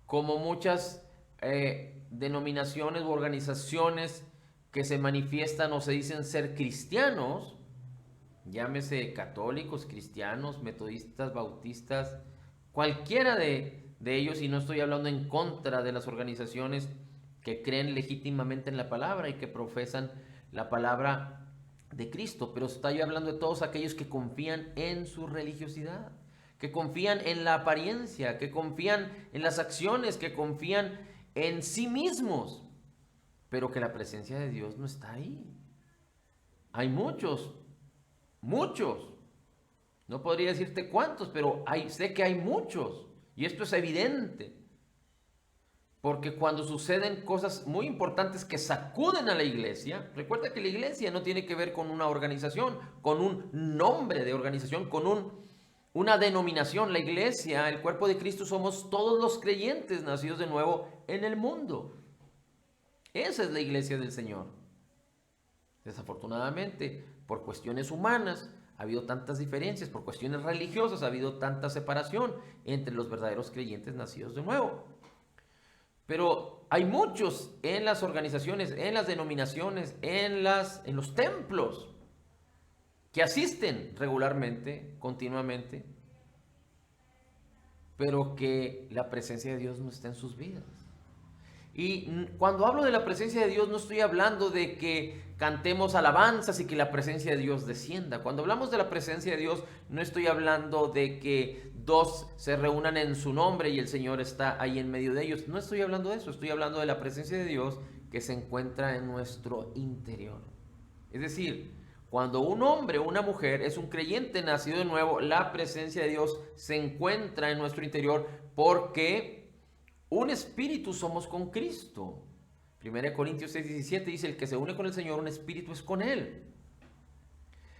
como muchas denominaciones u organizaciones que se manifiestan o se dicen ser cristianos, llámese católicos, cristianos, metodistas, bautistas, cualquiera de ellos, y no estoy hablando en contra de las organizaciones que creen legítimamente en la palabra y que profesan la palabra de Cristo, pero estoy hablando de todos aquellos que confían en su religiosidad, que confían en la apariencia, que confían en las acciones, que confían en sí mismos, pero que la presencia de Dios no está ahí. Hay muchos, muchos. No podría decirte cuántos, pero sé que hay muchos. Y esto es evidente. Porque cuando suceden cosas muy importantes que sacuden a la iglesia, recuerda que la iglesia no tiene que ver con una organización, con un nombre de organización, con una denominación. La iglesia, el cuerpo de Cristo, somos todos los creyentes nacidos de nuevo en el mundo. Esa es la iglesia del Señor. Desafortunadamente, por cuestiones humanas, ha habido tantas diferencias, por cuestiones religiosas, ha habido tanta separación entre los verdaderos creyentes nacidos de nuevo. Pero hay muchos en las organizaciones, en las denominaciones, en los templos, que asisten regularmente, continuamente, pero que la presencia de Dios no está en sus vidas. Y cuando hablo de la presencia de Dios no estoy hablando de que cantemos alabanzas y que la presencia de Dios descienda. Cuando hablamos de la presencia de Dios no estoy hablando de que dos se reúnan en su nombre y el Señor está ahí en medio de ellos. No estoy hablando de eso, estoy hablando de la presencia de Dios que se encuentra en nuestro interior. Es decir, cuando un hombre o una mujer es un creyente nacido de nuevo, la presencia de Dios se encuentra en nuestro interior porque un espíritu somos con Cristo. 1 Corintios 6:17 dice, el que se une con el Señor, un espíritu es con Él.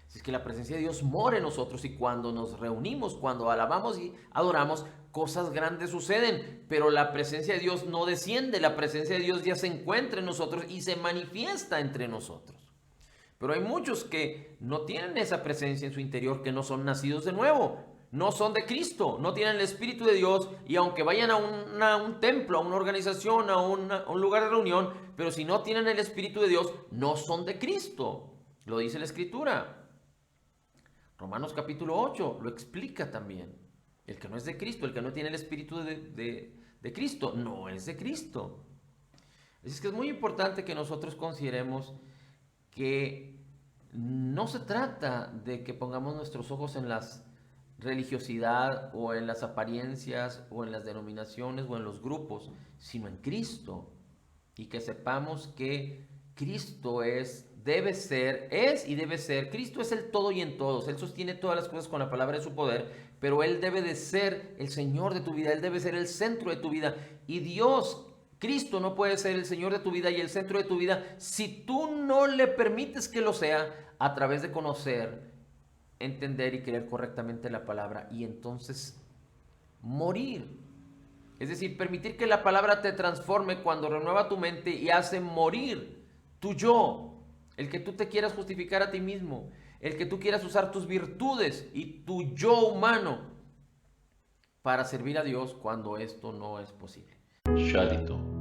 Así es que la presencia de Dios mora en nosotros y cuando nos reunimos, cuando alabamos y adoramos, cosas grandes suceden. Pero la presencia de Dios no desciende, la presencia de Dios ya se encuentra en nosotros y se manifiesta entre nosotros. Pero hay muchos que no tienen esa presencia en su interior, que no son nacidos de nuevo, no son de Cristo, no tienen el Espíritu de Dios y aunque vayan a un templo, a una organización, a un lugar de reunión, pero si no tienen el Espíritu de Dios, no son de Cristo. Lo dice la Escritura. Romanos capítulo 8 lo explica también. El que no es de Cristo, el que no tiene el Espíritu de Cristo, no es de Cristo. Es que es muy importante que nosotros consideremos que no se trata de que pongamos nuestros ojos en la religiosidad o en las apariencias o en las denominaciones o en los grupos, sino en Cristo. Y que sepamos que Cristo es y debe ser. Cristo es el todo y en todos. Él sostiene todas las cosas con la palabra de su poder, pero Él debe de ser el Señor de tu vida. Él debe ser el centro de tu vida. Y Dios, Cristo no puede ser el Señor de tu vida y el centro de tu vida si tú no le permites que lo sea a través de conocer, entender y creer correctamente la palabra y entonces morir. Es decir, permitir que la palabra te transforme cuando renueva tu mente y hace morir tu yo, el que tú te quieras justificar a ti mismo, el que tú quieras usar tus virtudes y tu yo humano para servir a Dios cuando esto no es posible. Shadito.